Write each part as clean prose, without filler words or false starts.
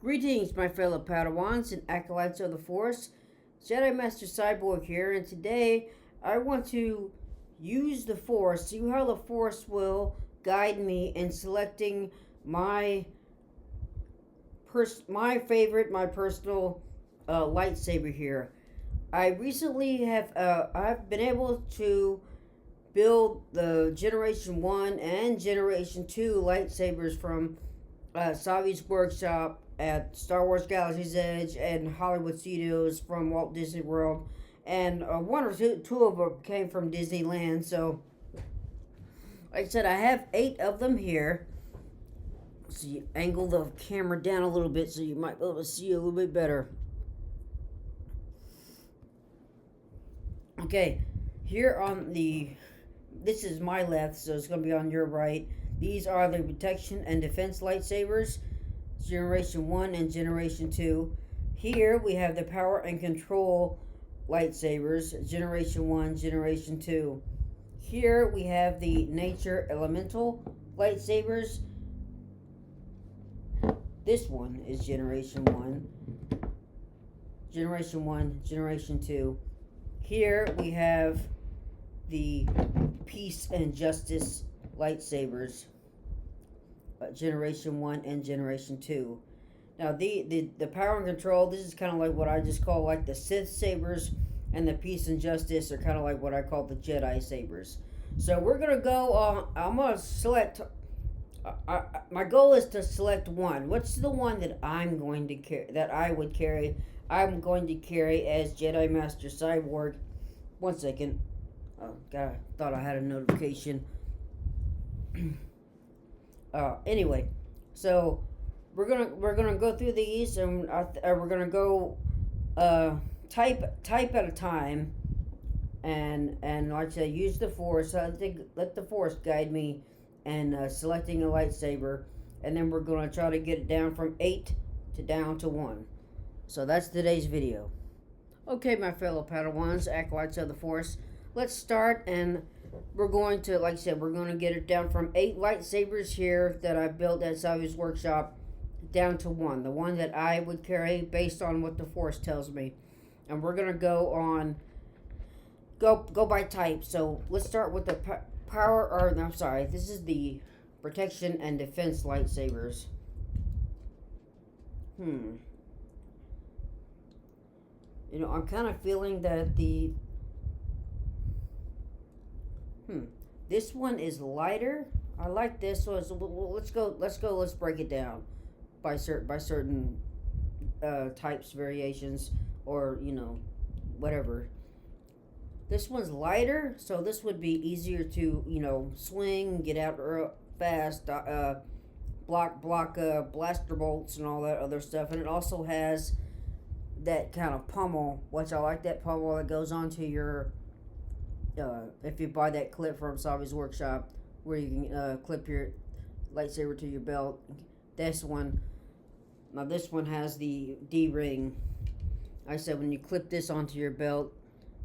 Greetings, my fellow Padawans and acolytes of the Force. Jedi Master Cyborg here, and today I want to use the Force, see how the Force will guide me in selecting my personal lightsaber here. I recently have I've been able to build the Generation 1 and Generation 2 lightsabers from Savi's workshop at Star Wars Galaxy's Edge and Hollywood Studios from Walt Disney World, and one or two of them came from Disneyland. So, like I said, I have 8 of them here. So you angle the camera down a little bit so you might be able to see a little bit better. Okay, here on this is my left, so it's going to be on your right. These are the protection and defense lightsabers, Generation 1 and Generation 2. Here we have the power and control lightsabers, Generation 1, Generation 2. Here we have the nature elemental lightsabers. This one is Generation 1, Generation 1, Generation 2. Here we have the peace and justice lightsabers, Generation 1 and Generation 2. Now the power and control, this is kind of like what I just call like the Sith sabers, and the peace and justice are kind of like what I call the Jedi sabers. So we're going to go, I'm going to select, my goal is to select one. What's the one that I'm going to carry, that I would carry? I'm going to carry as Jedi Master Cyborg. One second. Oh, God, I thought I had a notification. Anyway, so we're gonna go through these, and we're gonna go type at a time, and like I said, use the Force. I think let the Force guide me in selecting a lightsaber, and then we're gonna try to get it down from 8 to down to 1. So that's today's video. Okay, my fellow Padawans, acolytes of the Force, let's start, and we're going to, like I said, we're going to get it down from 8 lightsabers here that I built at Savi's workshop down to 1, the one that I would carry based on what the Force tells me. And we're going to go by type. So let's start with the this is the protection and defense lightsabers. You know, I'm kind of feeling that this one is lighter. I like this one. So let's break it down by certain types, variations, or whatever. This one's lighter, so this would be easier to swing, get out fast, block blaster bolts and all that other stuff. And it also has that kind of pommel, which I like that pommel that goes onto your if you buy that clip from Savi's workshop, where you can clip your lightsaber to your belt. This one has the D-ring. I said when you clip this onto your belt,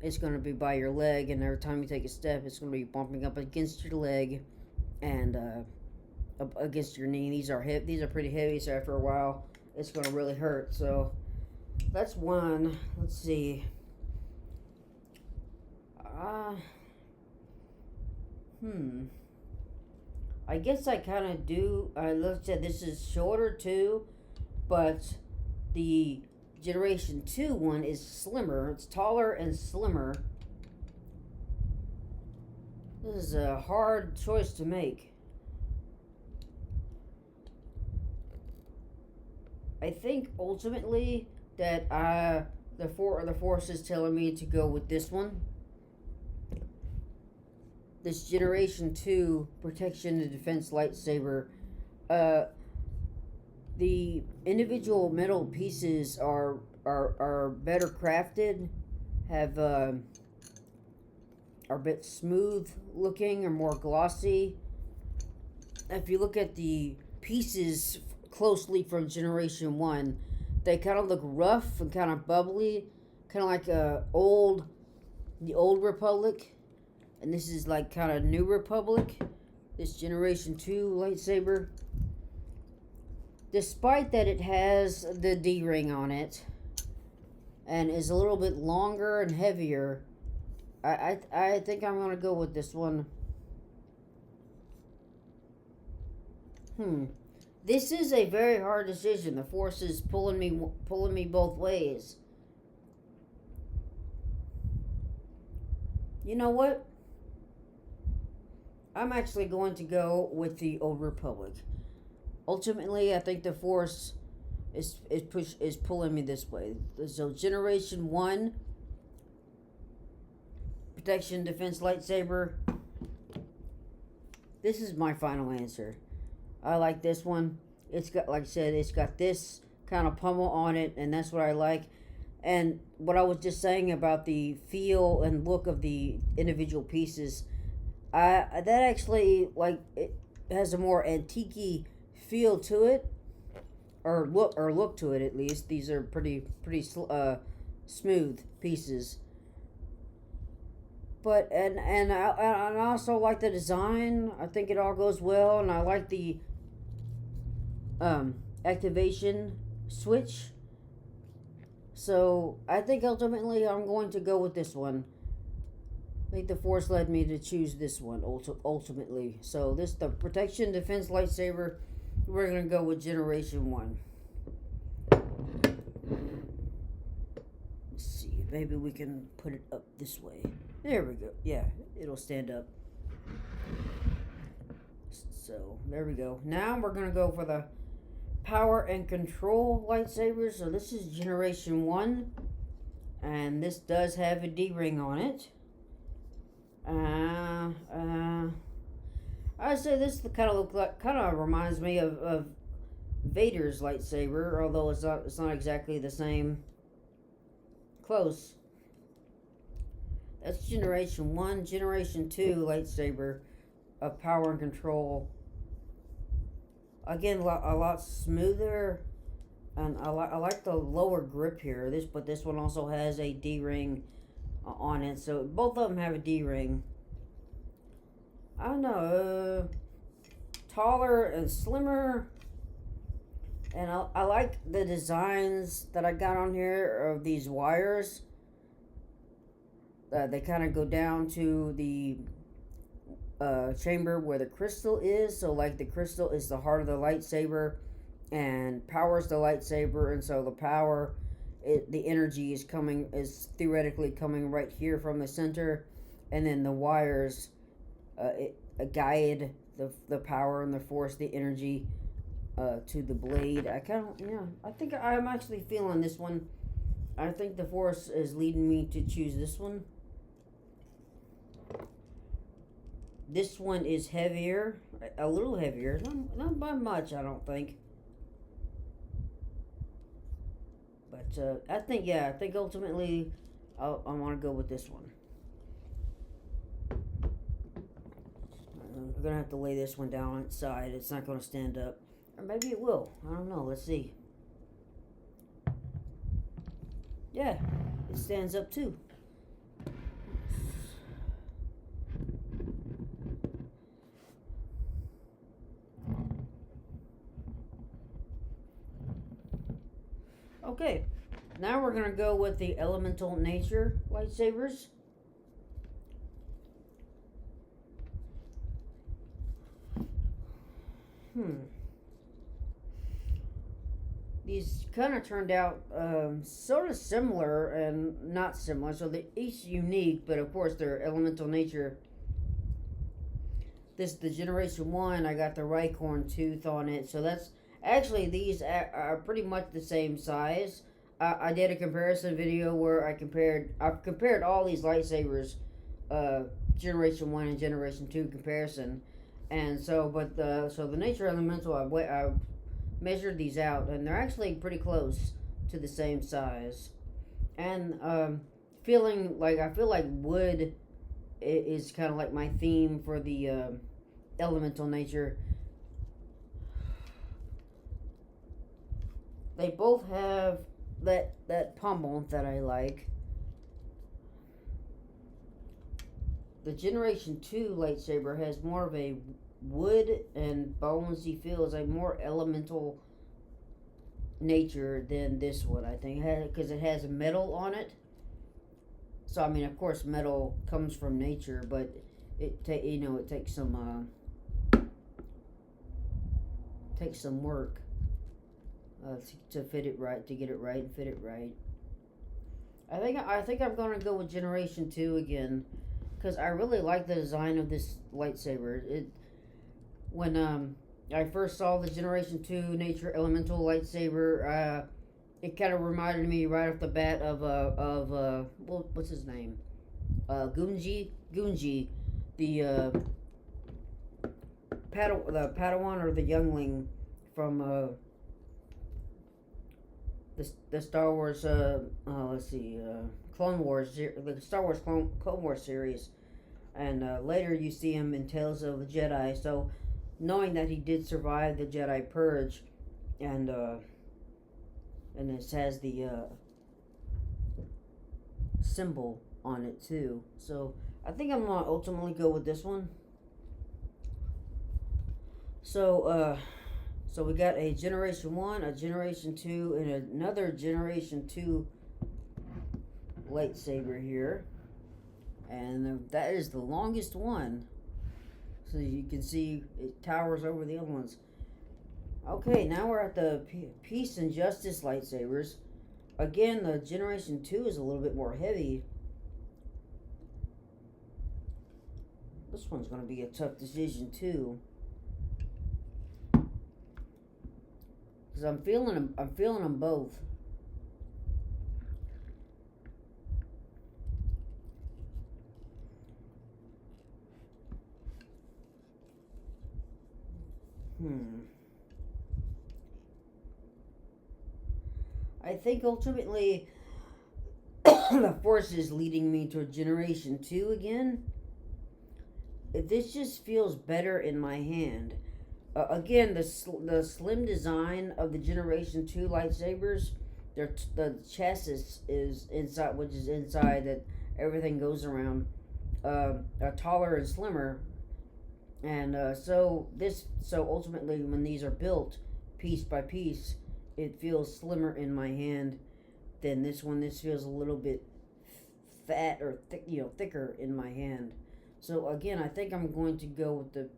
it's going to be by your leg, and every time you take a step, it's going to be bumping up against your leg and up against your knee. These are pretty heavy, so after a while, it's going to really hurt. So that's one. Let's see. I guess I kind of do. Let's say this is shorter too, but the Generation 2 one is slimmer. It's taller and slimmer. This is a hard choice to make. I think ultimately that the Force is telling me to go with this one. This Generation 2 protection and defense lightsaber. The individual metal pieces are better crafted, are a bit smooth looking or more glossy. If you look at the pieces closely from Generation 1, they kind of look rough and kind of bubbly, kind of like the old Republic. And this is like kind of New Republic. This Generation 2 lightsaber. despite that it has the D ring on it and is a little bit longer and heavier, I think I'm gonna go with this one. This is a very hard decision. The Force is pulling me both ways. You know what? I'm actually going to go with the Old Republic. Ultimately, I think the Force is pulling me this way. So Generation 1 Protection Defense Lightsaber. This is my final answer. I like this one. It's got, like I said, it's got this kind of pummel on it, and that's what I like. And what I was just saying about the feel and look of the individual pieces, that actually, like, it has a more antique feel to it, or look to it at least. These are pretty smooth pieces. But and I also like the design. I think it all goes well, and I like the activation switch. So I think ultimately I'm going to go with this one. I think the Force led me to choose this one ultimately. So the Protection Defense Lightsaber, we're going to go with Generation 1. Let's see, maybe we can put it up this way. There we go. Yeah, it'll stand up. So there we go. Now we're going to go for the Power and Control lightsabers. So this is Generation 1. And this does have a D-ring on it. I'd say this kind of reminds me of Vader's lightsaber, although it's not exactly the same. Close. That's Generation 1. Generation 2 lightsaber of Power and Control. Again, a lot smoother, and I like the lower grip here. But this one also has a D-ring on it, so both of them have a D-ring. I don't know, taller and slimmer, and I like the designs that I got on here of these wires. They kind of go down to the chamber where the crystal is. So like the crystal is the heart of the lightsaber and powers the lightsaber, and so the power, the energy is theoretically coming right here from the center, and then the wires guide the power and the Force, the energy to the blade. I think I'm actually feeling this one. I think the Force is leading me to choose this one. This one is heavier, a little heavier, not by much, I don't think. But I think ultimately I want to go with this one. We're gonna have to lay this one down on its side. It's not gonna stand up, or maybe it will. I don't know. Let's see. Yeah, it stands up too. Okay, now we're gonna go with the elemental nature lightsabers. These kind of turned out sort of similar and not similar. So they're each unique, but of course they're elemental nature. The Generation 1, I got the Rycorn tooth on it. So that's actually, these are pretty much the same size. I did a comparison video where I've compared all these lightsabers, Generation 1 and Generation 2 comparison. And so, so the Nature Elemental, I measured these out, and they're actually pretty close to the same size. And I feel like wood is kind of like my theme for the elemental nature. They both have that pommel that I like. The Generation 2 lightsaber has more of a wood and bonesy feel. It's a more elemental nature than this one. I think because it has metal on it. So I mean, of course, metal comes from nature, but it takes some work to fit it right, to get it right and fit it right. I think I'm gonna go with Generation 2 again, because I really like the design of this lightsaber. When I first saw the Generation 2 Nature Elemental lightsaber, it kind of reminded me right off the bat of what's his name, Gunji, the the Padawan or the youngling from the Star Wars Clone Wars, the Star Wars Clone Wars series, and later you see him in Tales of the Jedi. So knowing that he did survive the Jedi Purge, and this has the symbol on it too. So I think I'm gonna ultimately go with this one. So we got a Generation 1, a Generation 2, and another Generation 2 lightsaber here. And that is the longest one. So you can see it towers over the other ones. Okay, now we're at the Peace and Justice lightsabers. Again, the Generation 2 is a little bit more heavy. This one's going to be a tough decision too. Because I'm feeling them both. I think ultimately the Force is leading me to Generation 2 again. This just feels better in my hand. Again, the slim design of the Generation 2 lightsabers, the chassis is inside, which is inside that everything goes around, taller and slimmer. And so ultimately, when these are built piece by piece, it feels slimmer in my hand than this one. This feels a little bit fat or thicker in my hand. So again, I think I'm going to go with the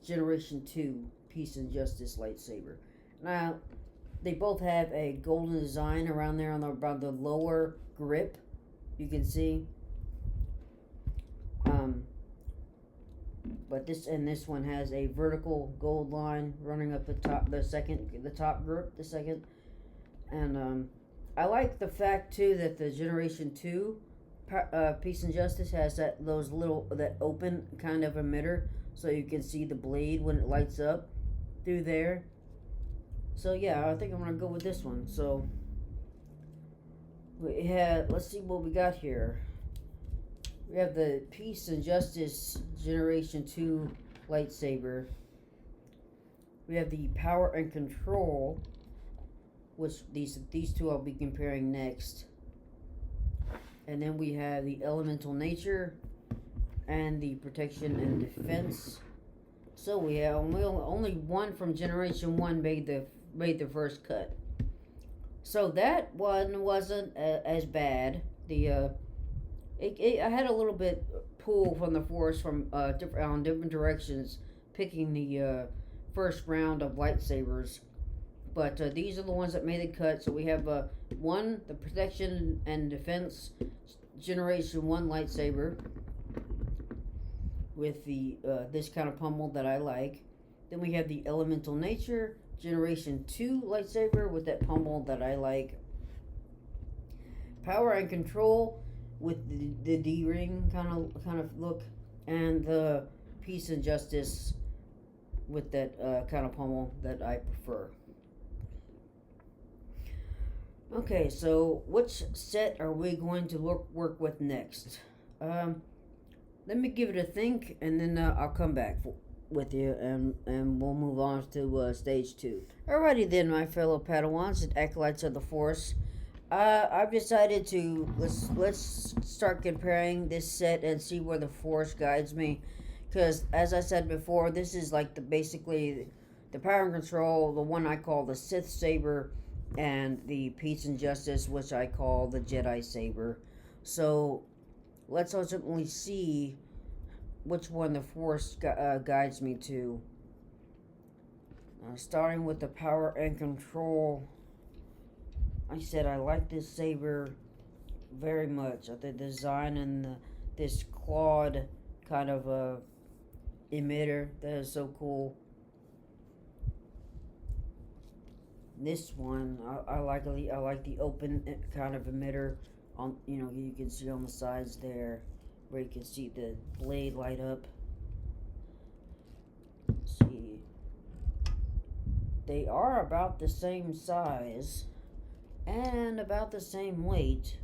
Generation 2 Peace and Justice lightsaber. Now, they both have a golden design around there around the lower grip. You can see. But this one has a vertical gold line running up the top. The top grip, the second, and I like the fact too that the Generation 2 Peace and Justice has that open kind of emitter, so you can see the blade when it lights up through there. So yeah, I think I'm gonna go with this one. So let's see what we got here. We have the Peace and Justice Generation 2 lightsaber. We have the Power and Control, which these two I'll be comparing next. And then we have the Elemental Nature and the Protection and Defense. So we have only one from Generation 1 made the first cut. So that one wasn't as bad. I had a little bit pull from the Force from different directions, picking the first round of lightsabers. But these are the ones that made the cut. So we have the Protection and Defense Generation 1 lightsaber with the this kind of pummel that I like. Then we have the Elemental Nature Generation 2 lightsaber with that pummel that I like. Power and Control with the D-ring kind of look, and the Peace and Justice with that kind of pummel that I prefer. Okay, so which set are we going to work with next? Let me give it a think, and then I'll come back with you, and we'll move on to stage 2. Alrighty then, my fellow Padawans and acolytes of the Force. I've decided to let's start comparing this set and see where the Force guides me, because as I said before, this is like basically the power and control, the one I call the Sith Saber, and the peace and justice, which I call the Jedi Saber. So let's ultimately see which one the Force guides me to. Starting with the power and control, I said I like this saber very much. The design and this clawed kind of emitter, that is so cool. This one, I like the open kind of emitter. On you can see on the sides there, where you can see the blade light up. Let's see, they are about the same size and about the same weight.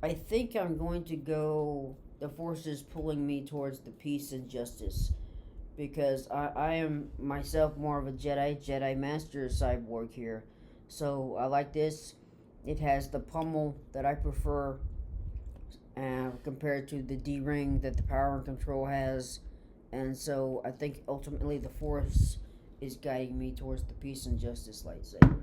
I think I'm going to go. The Force is pulling me towards the peace and justice, because I am myself more of a Jedi Master cyborg here. So I like this. It has the pommel that I prefer compared to the D-ring that the power and control has. And so I think ultimately the Force is guiding me towards the peace and justice lightsaber.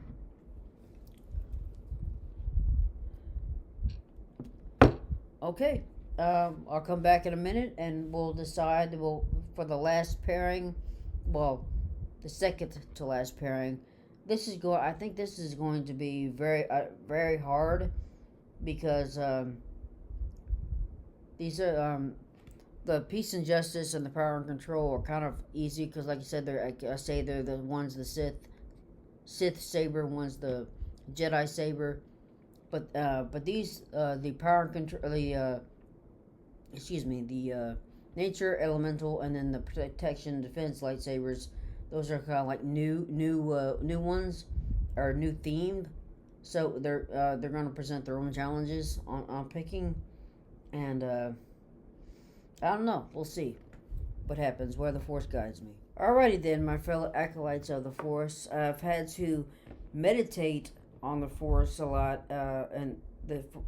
Okay, I'll come back in a minute and we'll decide. For the last pairing, well, the second to last pairing. I think this is going to be very hard, because these are the peace and justice and the power and control are kind of easy, because, like I said, they're the one's the Sith saber, one's the Jedi saber. But these the power and control the nature elemental, and then the protection defense lightsabers. Those are kind of like new ones, or new themed. So they're going to present their own challenges on picking, and I don't know. We'll see what happens, where the Force guides me. Alrighty then, my fellow acolytes of the Force. I've had to meditate on the Force a lot,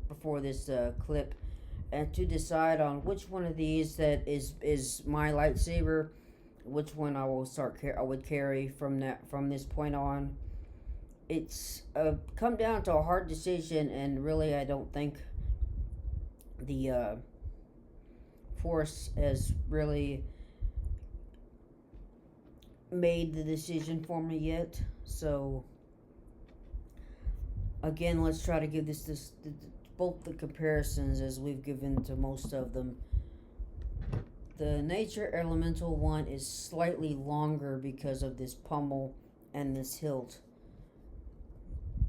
before this clip, and to decide on which one of these that is my lightsaber, which one I would carry from this point on. It's come down to a hard decision, and really I don't think the Force has really made the decision for me yet. So again, let's try to give this both the comparisons as we've given to most of them. The nature elemental one is slightly longer because of this pommel and this hilt,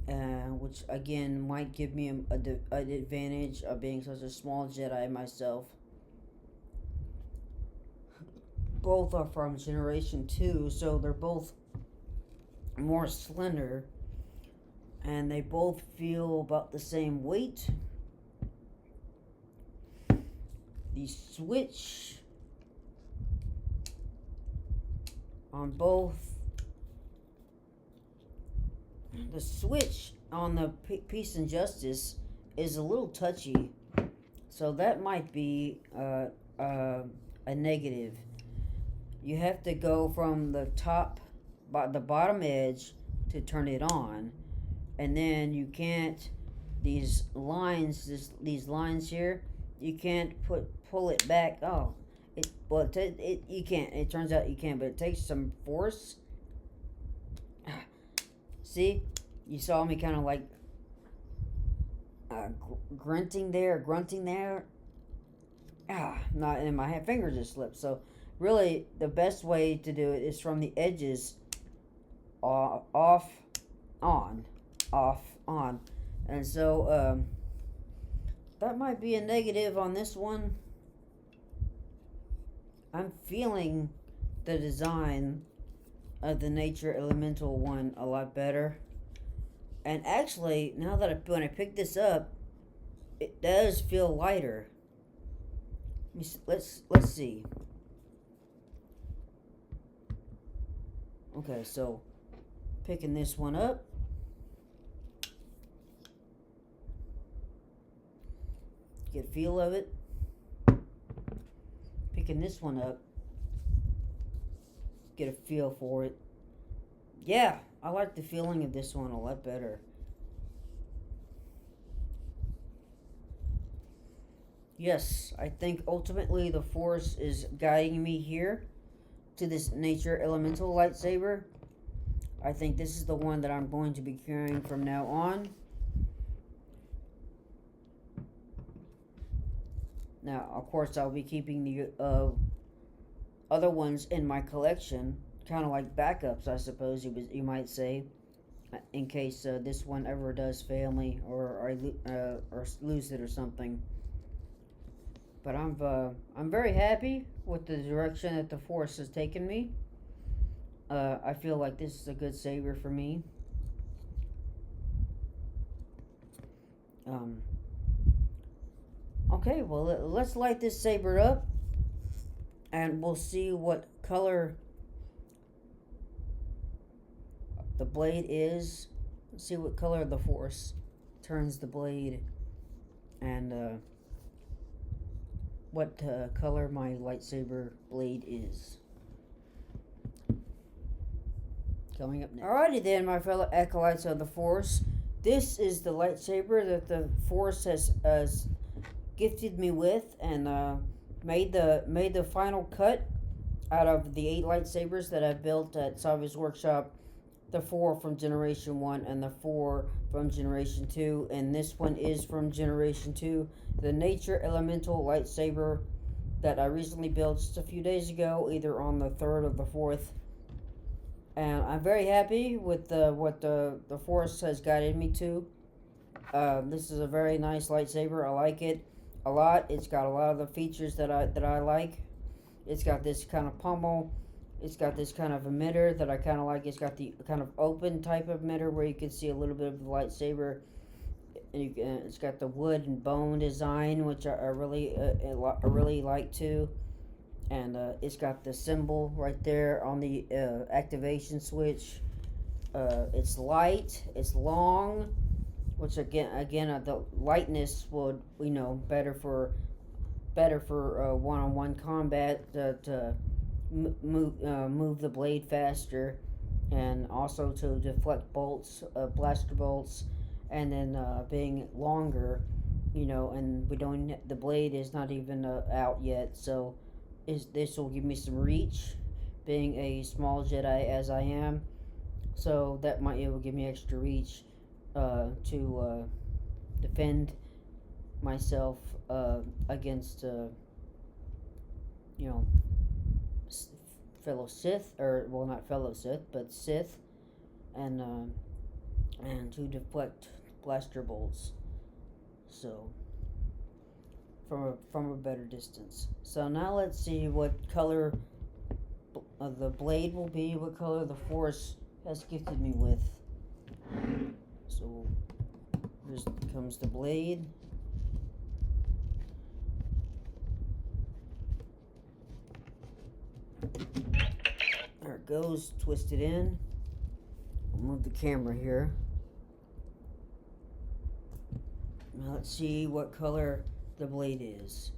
which again might give me an advantage of being such a small Jedi myself. Both are from Generation 2, so they're both more slender, and they both feel about the same weight. The switch on the peace and justice is a little touchy, so that might be a negative. You have to go from the bottom edge to turn it on, and then you can't. These lines here, you can't pull it back. Oh, you can't. It turns out you can, but it takes some force. See, you saw me kind of like grunting there. Not, and my finger just slipped. So really, the best way to do it is from the edges, off, on, and so that might be a negative on this one. I'm feeling the design of the nature elemental one a lot better, and actually, now that when I pick this up, it does feel lighter. Let's see. Okay, so picking this one up. Get a feel of it. picking this one up. Get a feel for it. Yeah, I like the feeling of this one a lot better. Yes, I think ultimately the Force is guiding me here to this nature elemental lightsaber. I think this is the one that I'm going to be carrying from now on. Now, of course, I'll be keeping the other ones in my collection, kind of like backups, I suppose you might say, in case this one ever does fail me or or lose it or something. But I'm very happy with the direction that the Force has taken me. I feel like this is a good saber for me. Okay, well, let's light this saber up, and we'll see what color the blade is. See what color the Force turns the blade, and what color my lightsaber blade is. Coming up next. Alrighty then, my fellow acolytes of the Force. This is the lightsaber that the Force has gifted me with, and made the final cut out of the 8 lightsabers that I've built at Savi's workshop. The 4 from Generation 1 and the 4 from Generation 2, and this one is from Generation 2, the Nature Elemental lightsaber that I recently built just a few days ago, either on the 3rd or the 4th. And I'm very happy with what the Force has guided me to. This is a very nice lightsaber. I like it a lot. It's got a lot of the features that I like. It's got this kind of pommel. It's got this kind of emitter that I kind of like. It's got the kind of open type of emitter where you can see a little bit of the lightsaber. And it's got the wood and bone design, which I really like too. And it's got the symbol right there on the activation switch. It's light. It's long, which again the lightness would better for one-on-one combat to move the blade faster, and also to deflect bolts, blaster bolts, and then being longer, and the blade is not even out yet, so this will give me some reach, being a small Jedi as I am, so it will give me extra reach to defend myself against fellow Sith, or well, not fellow Sith, but Sith, and to deflect blaster bolts. So from a better distance. So now let's see what color the blade will be, what color the Force has gifted me with. So here comes the blade. There it goes, twisted in. I'll move the camera here. Now let's see what color the blade is.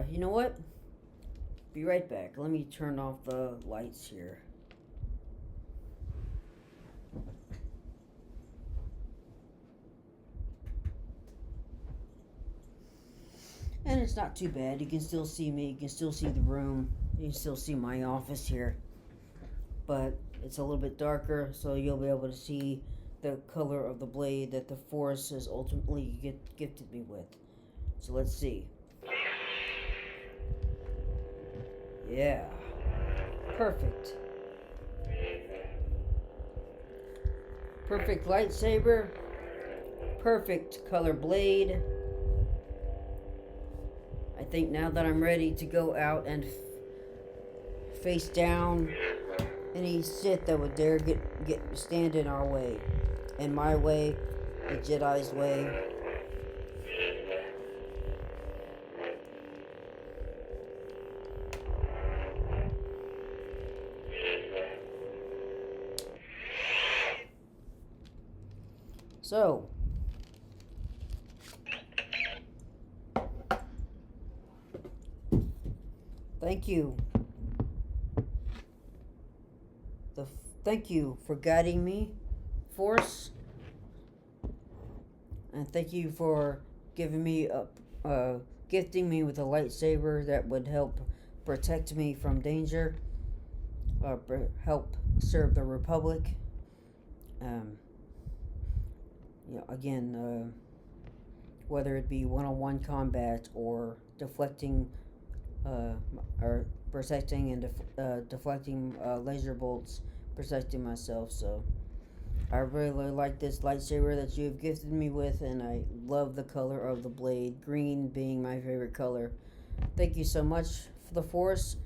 You know what? Be right back. Let me turn off the lights here. And it's not too bad. You can still see me. You can still see the room. You can still see my office here. But it's a little bit darker, so you'll be able to see the color of the blade that the Force has ultimately gifted me with. So let's see. Yeah. Perfect. Perfect lightsaber. Perfect color blade. I think now that I'm ready to go out and face down any Sith that would dare stand in our way. In my way, the Jedi's way. So, Thank you. The Thank you for guiding me, Force, and thank you for giving me a gifting me with a lightsaber that would help protect me from danger, help serve the Republic. Um, again, whether it be one-on-one combat or deflecting, uh, or protecting and deflecting laser bolts, protecting myself. So I really like this lightsaber that you've gifted me with, and I love the color of the blade, green being my favorite color. Thank you so much for the Force.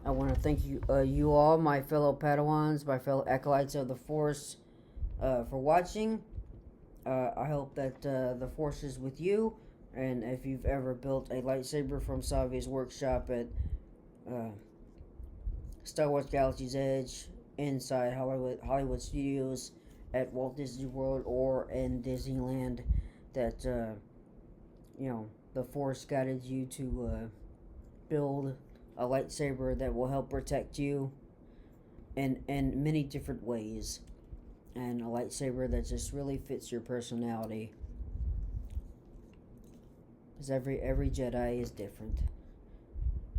I want to thank you all, my fellow Padawans, my fellow acolytes of the Force, for watching. I hope that the Force is with you, and if you've ever built a lightsaber from Savi's workshop at uh, Star Wars Galaxy's Edge, inside Hollywood Studios, at Walt Disney World, or in Disneyland, that the Force guided you to build a lightsaber that will help protect you in many different ways, and a lightsaber that just really fits your personality. Because every Jedi is different.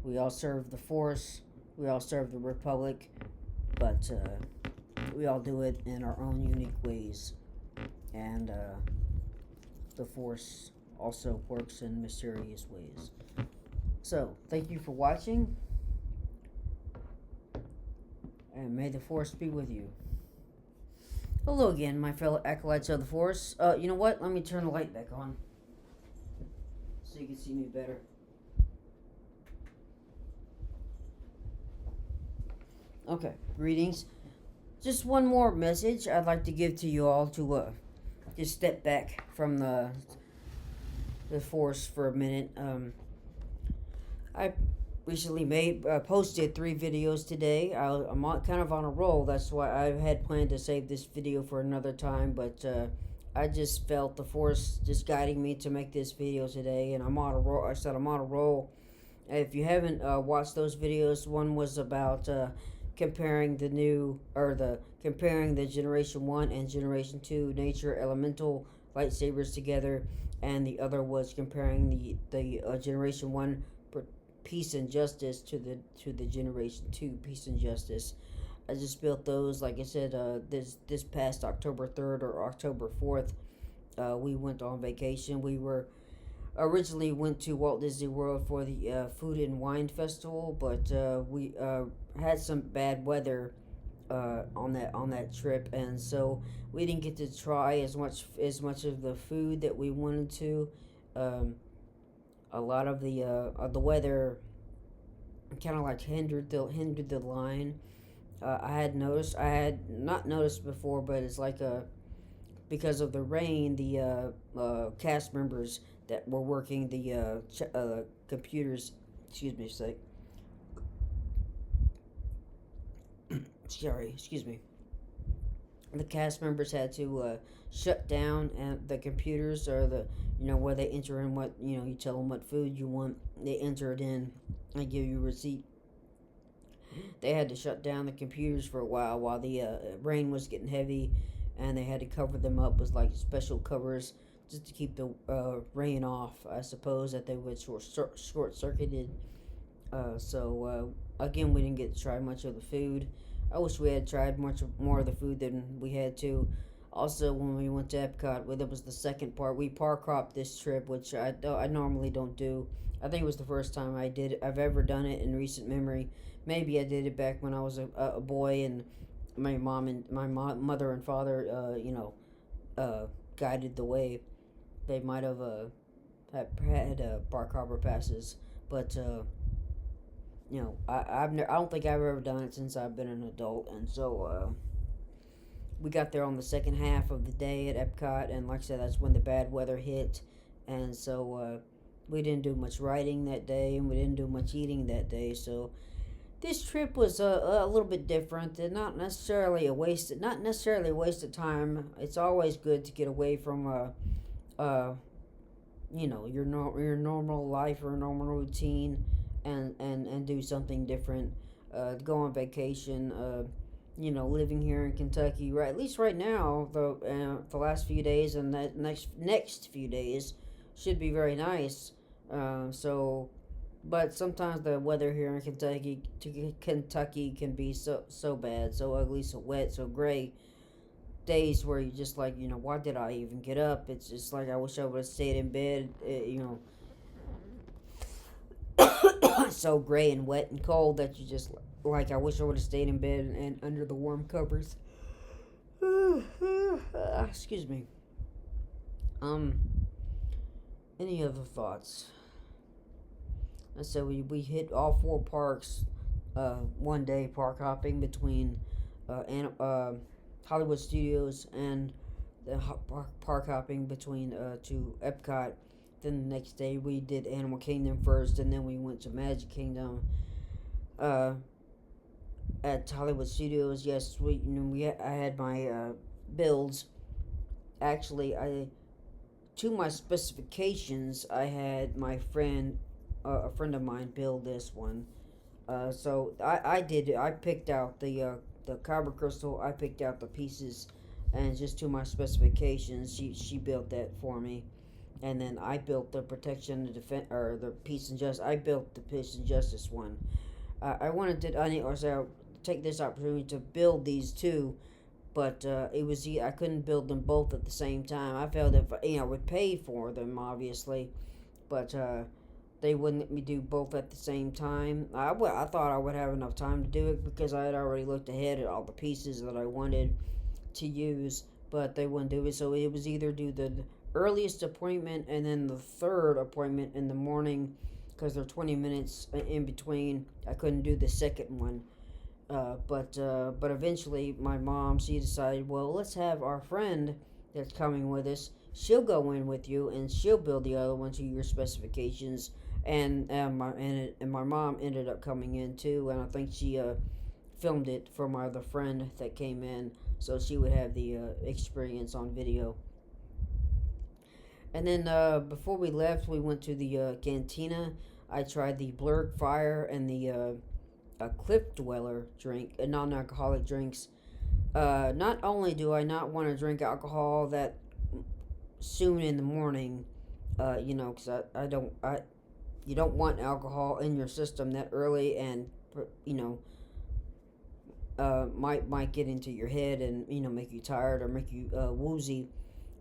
We all serve the Force. We all serve the Republic, but we all do it in our own unique ways. And the Force also works in mysterious ways. So, thank you for watching, and may the Force be with you. Hello again, my fellow acolytes of the Force. You know what? Let me turn the light back on so you can see me better. Okay, greetings. Just one more message I'd like to give to you all to just step back from the Force for a minute. I recently posted 3 videos today. I'm kind of on a roll. That's why I had planned to save this video for another time, but I just felt the Force just guiding me to make this video today, and I'm on a roll. I said I'm on a roll. If you haven't watched those videos, one was about comparing the Generation 1 and Generation 2 Nature Elemental lightsabers together, and the other was comparing the Generation 1 Peace and Justice to the Generation 2 Peace and Justice. I just built those, like I said, this past October 3rd or October 4th. We went on vacation. We originally went to Walt Disney World for the Food and Wine Festival, but we had some bad weather on that trip, and so we didn't get to try as much of the food that we wanted to. A lot of the weather kind of like hindered the line. I had not noticed before, but it's like because of the rain, the cast members that were working the computers, excuse me, excuse me. The cast members had to shut down the computers, or where they enter in what, you tell them what food you want, they enter it in, they give you a receipt. They had to shut down the computers for a while the rain was getting heavy, and they had to cover them up with like special covers just to keep the rain off. I suppose that they would short-circuited. Again, we didn't get to try much of the food. I wish we had tried much more of the food than we had to. Also, when we went to Epcot, it was the second part. We park hopped this trip, which I normally don't do. I think it was the first time I've ever done it in recent memory. Maybe I did it back when I was a boy, and my mother and father, guided the way. They might have had park hopper passes, but I don't think I've ever done it since I've been an adult, and so we got there on the second half of the day at Epcot, and like I said, that's when the bad weather hit, and so we didn't do much riding that day, and we didn't do much eating that day. So this trip was a little bit different, and not necessarily a waste of time. It's always good to get away from your normal life or normal routine, and do something different. Go on vacation. Living here in Kentucky, right? At least right now, the last few days and that next few days should be very nice. But sometimes the weather here in Kentucky can be so bad, so ugly, so wet, so gray. Days where you just like, why did I even get up? It's just like I wish I would have stayed in bed. So gray and wet and cold that you just like. I wish I would have stayed in bed and under the warm covers. Excuse me. Um. Any other thoughts? I said we hit all four parks. One day park hopping between Hollywood Studios and the park hopping between to Epcot. Then the next day we did Animal Kingdom first, and then we went to Magic Kingdom. Uh, at Hollywood Studios, yes, I had my builds. Actually, I to my specifications, I had my friend, a friend of mine, build this one. So I did. I picked out the kyber crystal. I picked out the pieces, and just to my specifications, she built that for me. And then I built the protection, the defense, or the peace and justice. I built the peace and justice one. I wanted to. Take this opportunity to build these two, but it was I couldn't build them both at the same time. I felt if I would pay for them, obviously, but they wouldn't let me do both at the same time. I thought I would have enough time to do it because I had already looked ahead at all the pieces that I wanted to use, but they wouldn't do it. So it was either do the earliest appointment and then the third appointment in the morning because they're 20 minutes in between. I couldn't do the second one. But eventually my mom, she decided, well, let's have our friend that's coming with us. She'll go in with you and she'll build the other one to your specifications. And my mom ended up coming in too, and I think she filmed it for my other friend that came in, so she would have the experience on video. And then before we left, we went to the cantina. I tried the Blurred Fire and the Cliff Dweller drink, non-alcoholic drinks. Not only do I not want to drink alcohol that soon in the morning, because you don't want alcohol in your system that early, and might get into your head and make you tired or make you woozy.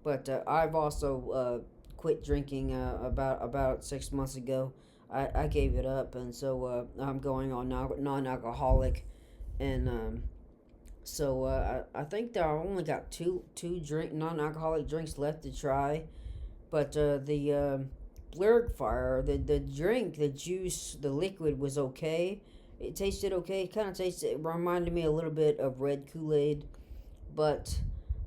But I've also quit drinking about 6 months ago. I gave it up, and so I'm going on non-alcoholic, and so I think that I only got two non-alcoholic drinks left to try, but the Blurred Fire, the drink, the juice, the liquid was okay. It tasted okay. It kind of tasted. It reminded me a little bit of red Kool-Aid, but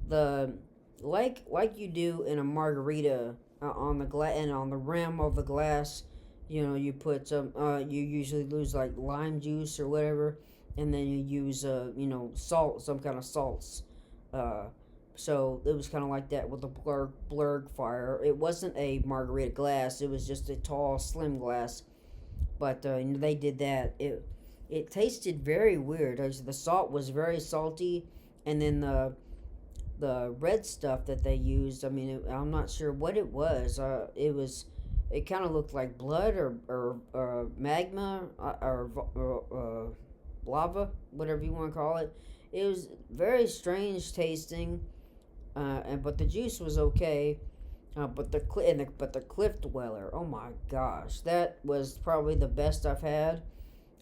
the like you do in a margarita on the and on the rim of the glass. You put some. You usually use like lime juice or whatever, and then you use salt, some kind of salts. So it was kind of like that with the Blurred Fire. It wasn't a margarita glass. It was just a tall, slim glass. But they did that. It tasted very weird. The salt was very salty, and then the red stuff that they used. I mean, I'm not sure what it was. It kind of looked like blood or magma or lava, whatever you want to call it. It was very strange tasting, but the juice was okay. But the Cliff Dweller, oh my gosh, that was probably the best I've had.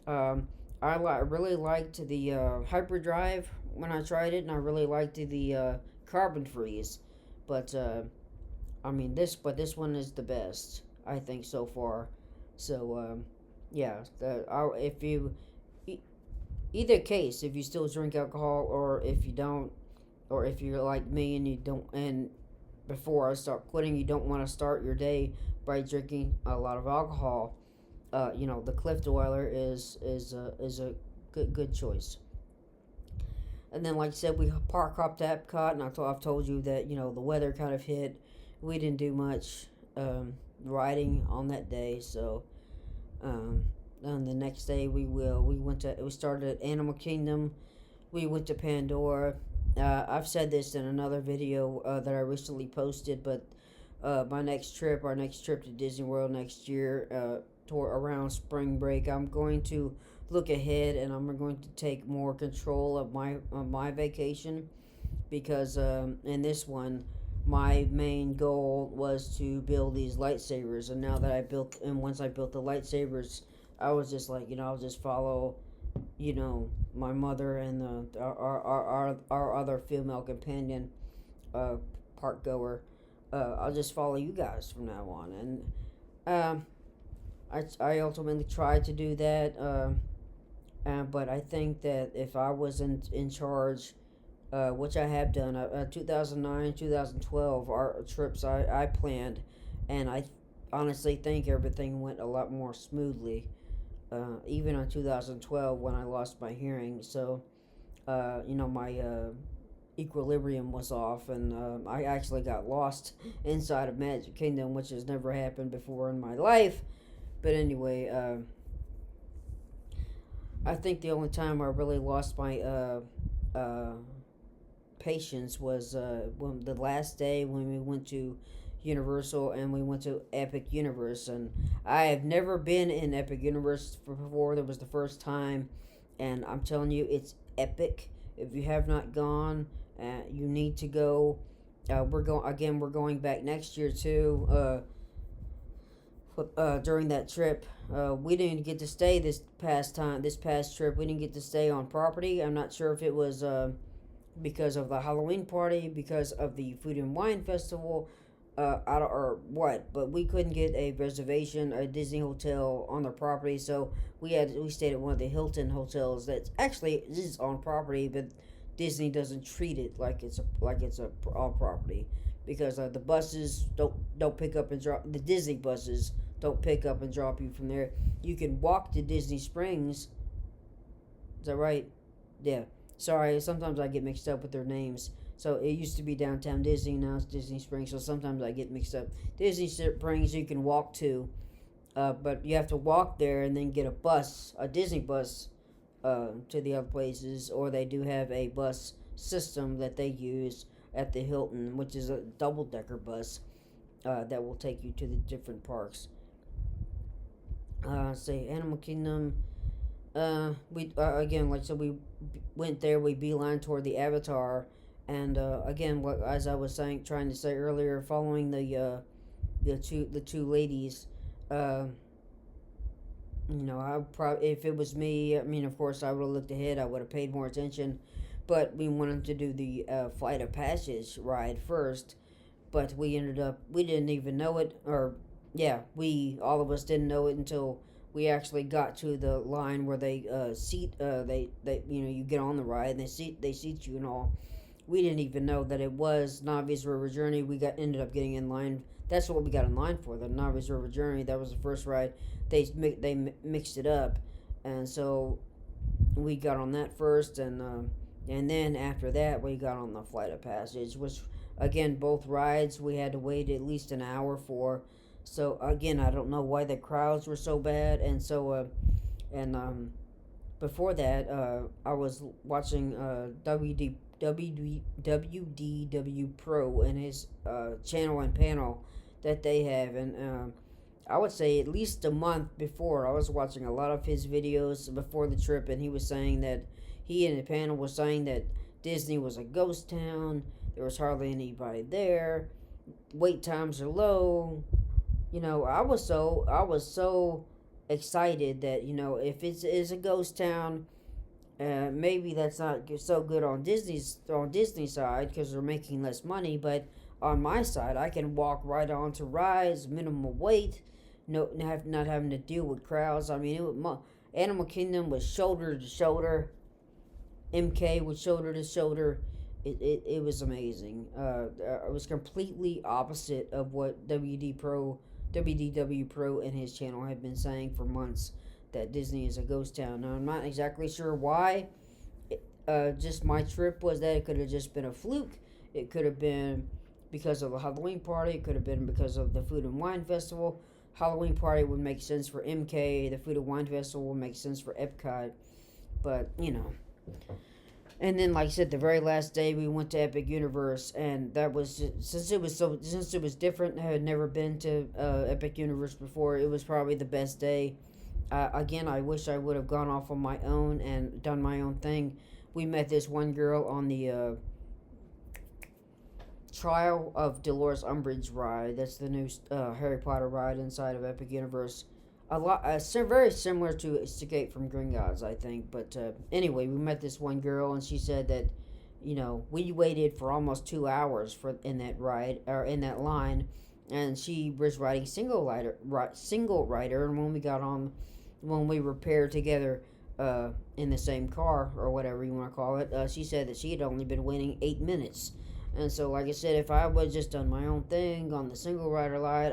I really liked the Hyperdrive when I tried it, and I really liked the Carbon Freeze. But this one is the best, I think, so far. So yeah, if you either case, if you still drink alcohol or if you don't, or if you're like me and you don't, and before I start quitting, you don't want to start your day by drinking a lot of alcohol. The Cliff Dweller is a good choice. And then, like I said, we park hopped at Epcot, and I've told you that the weather kind of hit. We didn't do much riding on that day, so And the next day we will. We started at Animal Kingdom. We went to Pandora. I've said this in another video that I recently posted, but our next trip to Disney World next year, around spring break, I'm going to look ahead and I'm going to take more control of my vacation because in this one, my main goal was to build these lightsabers, and now that once I built the lightsabers, I was just like, I'll just follow, my mother and our other female companion, uh, park goer. I'll just follow you guys from now on, and I ultimately tried to do that, but I think that if I was in charge, which I have done, 2009, 2012 are trips I planned, and I honestly think everything went a lot more smoothly, even on 2012 when I lost my hearing. So, my equilibrium was off, and I actually got lost inside of Magic Kingdom, which has never happened before in my life. But anyway, I think the only time I really lost my patience was when the last day when we went to Universal and we went to Epic Universe, and I have never been in Epic Universe before. That was the first time, and I'm telling you, it's epic. If you have not gone, you need to go. We're going back next year too. During that trip, we didn't get to stay this past trip. We didn't get to stay on property. I'm not sure if it was because of the Halloween party, because of the Food and Wine Festival, or what. But we couldn't get a reservation, a Disney hotel on the property, so we stayed at one of the Hilton hotels that actually is on property, but Disney doesn't treat it like it's on property, because the buses don't pick up and drop. The Disney buses don't pick up and drop you from there. You can walk to Disney Springs. Is that right? Yeah. Sorry, sometimes I get mixed up with their names. So it used to be Downtown Disney, now it's Disney Springs. So sometimes I get mixed up. Disney Springs you can walk to, but you have to walk there and then get a Disney bus, to the other places, or they do have a bus system that they use at the Hilton, which is a double-decker bus that will take you to the different parks. Say Animal Kingdom. We again, like so, we went there. We beeline toward the Avatar, and again, as I was trying to say earlier, following the two ladies. I probably, if it was me, I mean, of course, I would have looked ahead. I would have paid more attention, but we wanted to do the Flight of Passage ride first, but we didn't even know it, or yeah, all of us didn't know it until we actually got to the line where they you get on the ride and they seat you and all. We didn't even know that it was Navi's River Journey. Ended up getting in line. That's what we got in line for, the Navi's River Journey. That was the first ride. They mixed it up, and so we got on that first, and then after that we got on the Flight of Passage, which again, both rides we had to wait at least an hour for. So again, I don't know why the crowds were so bad, and so before that, I was watching WDW Pro and his channel and panel that they have, and I would say at least a month before, I was watching a lot of his videos before the trip, and he was saying that he and the panel was saying that Disney was a ghost town. There was hardly anybody there. Wait times are low. I was so excited that if it is a ghost town, maybe that's not so good on Disney's side because they're making less money, but on my side, I can walk right onto rides, minimal wait, not having to deal with crowds. I mean, Animal Kingdom was shoulder to shoulder, MK was shoulder to shoulder. It was amazing. It was completely opposite of what WDW Pro and his channel have been saying for months, that Disney is a ghost town. Now, I'm not exactly sure why. Just my trip was that it could have just been a fluke. It could have been because of the Halloween party. It could have been because of the Food and Wine Festival. Halloween party would make sense for MK. The Food and Wine Festival would make sense for Epcot. But and then, like I said, the very last day we went to Epic Universe, and that was just, since it was different. I had never been to Epic Universe before. It was probably the best day. Again, I wish I would have gone off on my own and done my own thing. We met this one girl on the Trial of Dolores Umbridge ride. That's the new Harry Potter ride inside of Epic Universe. A lot, very similar to Escape from Gringotts, I think. But anyway, we met this one girl, and she said that, we waited for almost 2 hours in that ride or in that line, and she was riding single rider, and when we were paired together in the same car or whatever you want to call it, she said that she had only been waiting 8 minutes. And so, like I said, if I would just done my own thing on the single rider line,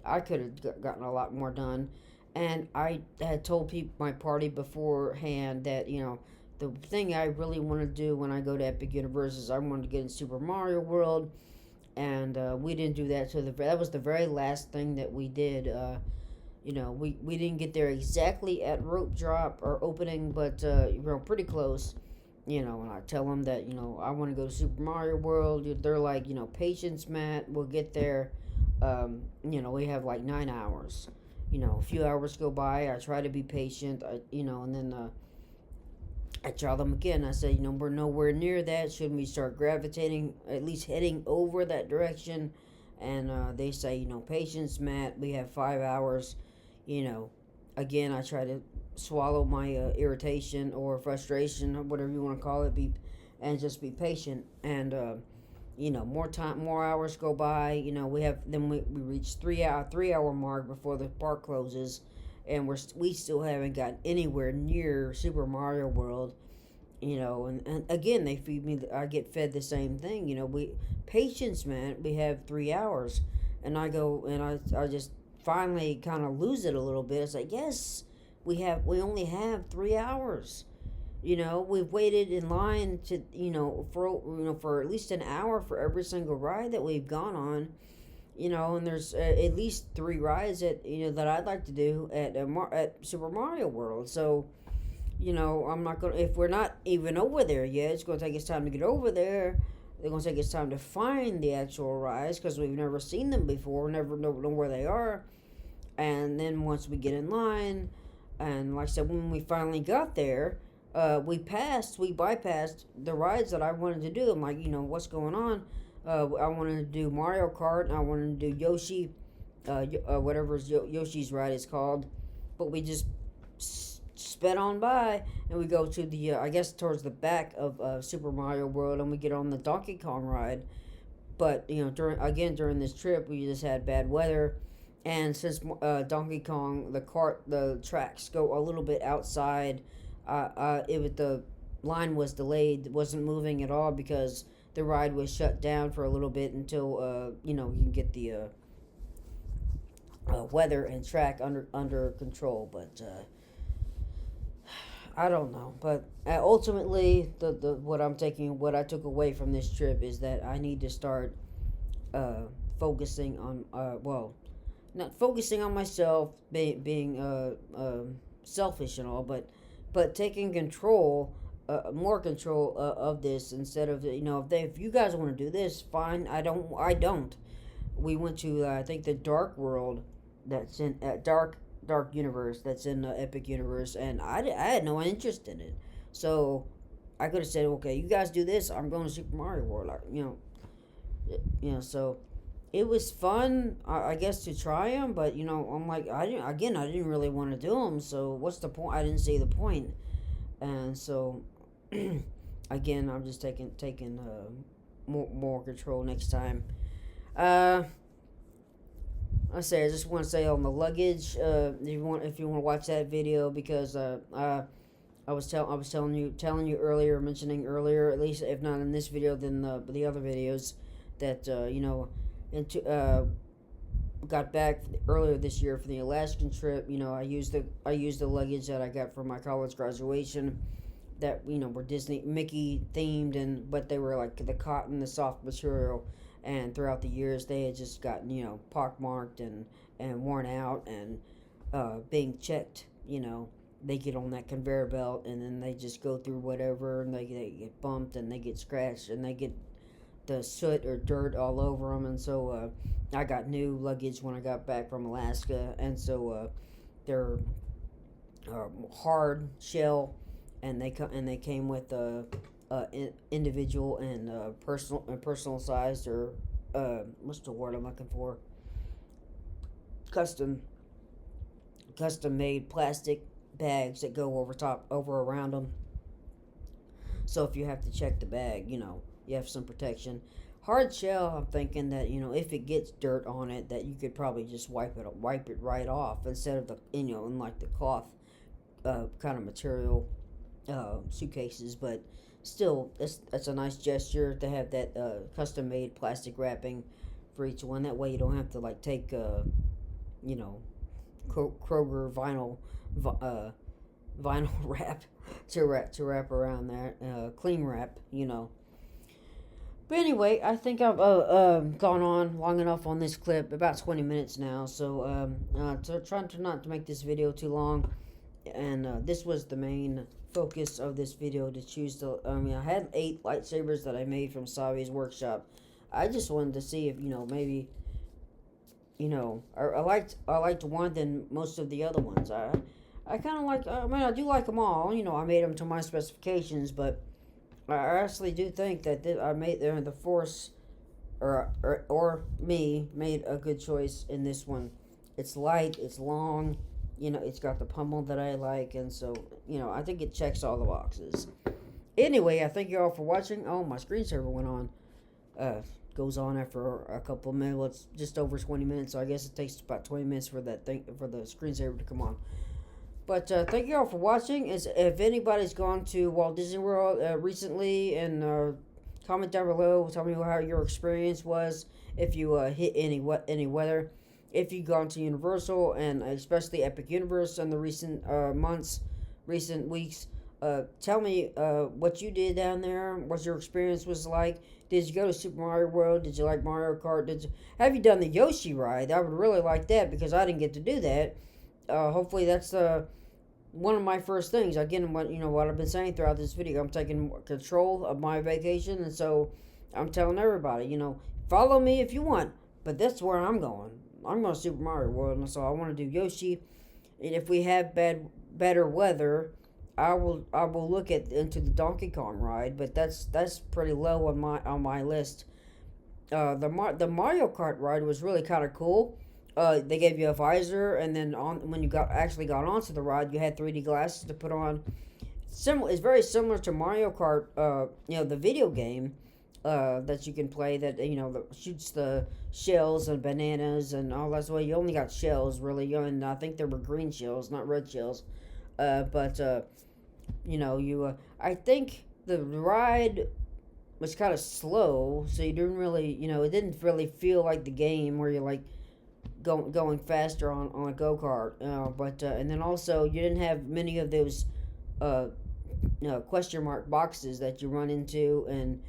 I could have gotten a lot more done. And I had told my party beforehand that, the thing I really want to do when I go to Epic Universe is I wanted to get in Super Mario World. And we didn't do that. So that was the very last thing that we did. We didn't get there exactly at rope drop or opening, but pretty close. And I tell them that, I want to go to Super Mario World. They're like, patience, Matt, we'll get there. We have like 9 hours. A few hours go by. I try to be patient, and then I tell them again. I say, we're nowhere near that. Shouldn't we start gravitating, at least heading over that direction? And they say, patience, Matt, we have 5 hours. Again, I try to swallow my irritation or frustration or whatever you want to call it, and just be patient. And more hours go by. We reach 3 hour mark before the park closes, and we still haven't gotten anywhere near Super Mario World. And again, they feed me. I get fed the same thing. Patience, man. We have 3 hours, and I go and I just finally kind of lose it a little bit. It's like, yes, we only have 3 hours. We've waited in line to for at least an hour for every single ride that we've gone on. And there's at least 3 rides that I'd like to do at Super Mario World. So, I'm not gonna, if we're not even over there yet, it's gonna take us time to get over there. They're gonna take us time to find the actual rides because we've never seen them before, never know where they are. And then once we get in line, and like I said, when we finally got there, we bypassed the rides that I wanted to do. I'm like, what's going on? I wanted to do Mario Kart, and I wanted to do Yoshi, whatever Yoshi's ride is called. But we just sped on by, and we go to the, I guess, towards the back of Super Mario World, and we get on the Donkey Kong ride. But, during this trip, we just had bad weather. And since Donkey Kong, the tracks go a little bit outside, the line was delayed, wasn't moving at all because the ride was shut down for a little bit until you can get the weather and track under control. But I don't know. But ultimately, what I took away from this trip is that I need to start focusing on not focusing on myself, being selfish and all, but taking more control of this instead of if you guys want to do this, fine. I don't. We went to I think the Dark World, that's in Dark Universe, that's in Epic Universe, and I had no interest in it. So I could have said, okay, you guys do this. I'm going to Super Mario World. So. It was fun, I guess, to try them, but I'm like, I didn't really want to do them. So what's the point? I didn't see the point, and so again, I'm just taking more control next time. I just want to say on the luggage, if you want to watch that video, because I was telling you earlier, mentioning earlier, at least if not in this video, then the other videos, that got back earlier this year for the Alaskan trip. I used the luggage that I got for my college graduation, that were Disney Mickey themed, but they were like the cotton, the soft material, and throughout the years they had just gotten, pockmarked and worn out and being checked. They get on that conveyor belt and then they just go through whatever, and they get bumped and they get scratched and they get the soot or dirt all over them. And so I got new luggage when I got back from Alaska, and so they're hard shell, and they came with individual and personal sized, or what's the word I'm looking for? Custom made plastic bags that go over around them. So if you have to check the bag, you have some protection. Hard shell, I'm thinking that if it gets dirt on it, that you could probably just wipe it right off, instead of the in like the cloth kind of material suitcases. But still, that's a nice gesture to have that custom made plastic wrapping for each one. That way you don't have to like take Kroger vinyl wrap to wrap around that, cling wrap. But anyway, I think I've gone on long enough on this clip, about 20 minutes now. So trying to not to make this video too long, and this was the main focus of this video, to choose the. I had 8 lightsabers that I made from Savi's workshop. I just wanted to see if maybe. I liked one than most of the other ones. I kind of like. I do like them all. I made them to my specifications, but I actually do think that the Force, or me, made a good choice in this one. It's light. It's long. It's got the pummel that I like, and so I think it checks all the boxes. Anyway, I thank you all for watching. Oh, my screensaver went on. Goes on after a couple of minutes. Well, it's just over 20 minutes, so I guess it takes about 20 minutes for the screensaver to come on. But thank you all for watching. If anybody's gone to Walt Disney World recently, and comment down below, tell me how your experience was. If you hit any weather, if you've gone to Universal, and especially Epic Universe in the recent recent weeks. Tell me what you did down there, what your experience was like. Did you go to Super Mario World? Did you like Mario Kart? Have you done the Yoshi ride? I would really like that, because I didn't get to do that. Hopefully that's one of my first things. Again, what I've been saying throughout this video, I'm taking control of my vacation, and so I'm telling everybody, follow me if you want, but that's where I'm going. I'm going to Super Mario World, and so I want to do Yoshi. And if we have better weather, I will look into the Donkey Kong ride, but that's pretty low on my list. The Mario Kart ride was really kind of cool. They gave you a visor, and then when you got onto the ride, you had 3D glasses to put on. It's very similar to Mario Kart, the video game that you can play, that that shoots the shells and bananas and all that. So you only got shells, really, and I think there were green shells, not red shells. I think the ride was kind of slow, so you didn't really, it didn't really feel like the game where you're like going faster on a go-kart. And then also you didn't have many of those question mark boxes that you run into, and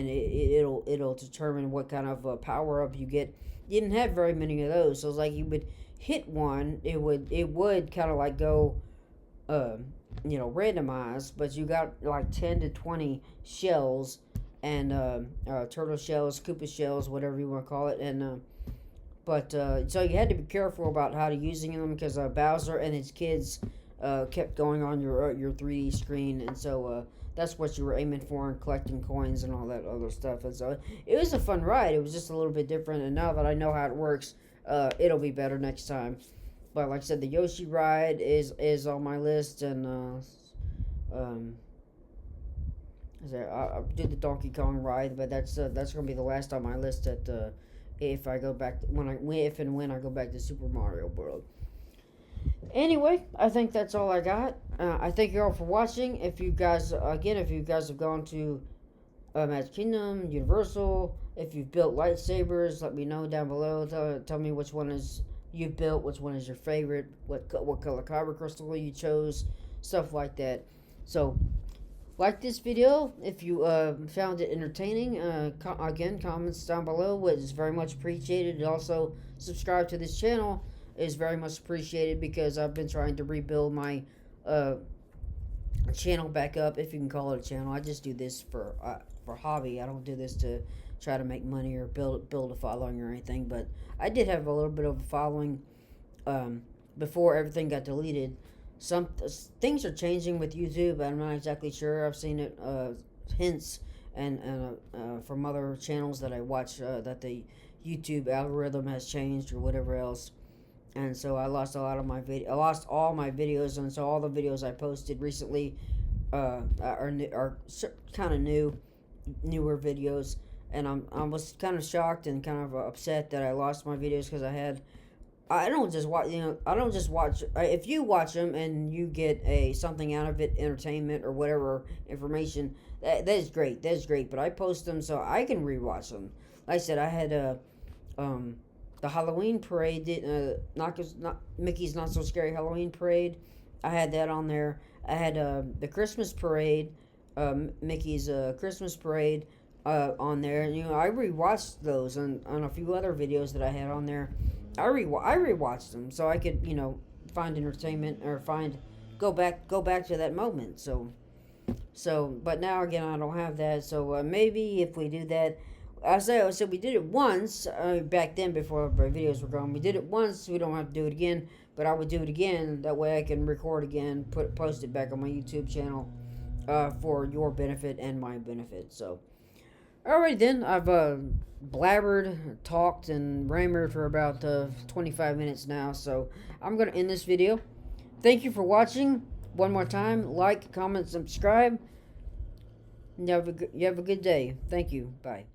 it'll determine what kind of power up you get. You didn't have very many of those, so it's like you would hit one, it would kind of like go randomized, but you got like 10 to 20 shells, and turtle shells, Koopa shells, whatever you want to call it, and so you had to be careful about how to using them, because Bowser and his kids kept going on your 3D screen, and so that's what you were aiming for, and collecting coins and all that other stuff. And so it was a fun ride. It was just a little bit different, and now that I know how it works, it'll be better next time. But like I said, the Yoshi ride is on my list, and I'll do the Donkey Kong ride, but that's gonna be the last on my list if I go back when I go back to Super Mario World. Anyway, I think that's all I got. I thank you all for watching. If you guys have gone to Magic Kingdom, Universal, if you've built lightsabers, let me know down below. Tell me which one you've built, which one is your favorite, what color kyber crystal you chose, stuff like that. So, like this video if you found it entertaining. Again, comments down below is very much appreciated. Also, subscribe to this channel is very much appreciated because I've been trying to rebuild my channel back up, if you can call it a channel. I just do this for hobby. I don't do this to try to make money or build a following or anything. But I did have a little bit of a following before everything got deleted. Some things are changing with YouTube. I'm not exactly sure. I've seen it hints and from other channels that I watch that the YouTube algorithm has changed or whatever else. And so I lost a lot of my I lost all my videos, and so all the videos I posted recently are kind of newer videos. And I was kind of shocked and kind of upset that I lost my videos because I don't just watch, I don't just watch. If you watch them and you get something out of it, entertainment or whatever information, that is great. That is great. But I post them so I can rewatch them. Like I said, I had the Halloween parade, Mickey's Not So Scary Halloween parade. I had that on there. I had the Christmas parade, Mickey's Christmas parade on there. And, I rewatched those on a few other videos that I had on there. I rewatched them so I could find entertainment or go back to that moment. So but now again I don't have that. So maybe if we do that. I said we did it once back then before my videos were gone. We did it once. We don't have to do it again. But I would do it again. That way I can record again, post it back on my YouTube channel for your benefit and my benefit. So, alright then. I've blabbered, talked, and rammered for about 25 minutes now. So I'm going to end this video. Thank you for watching. One more time, like, comment, subscribe. You have a good day. Thank you. Bye.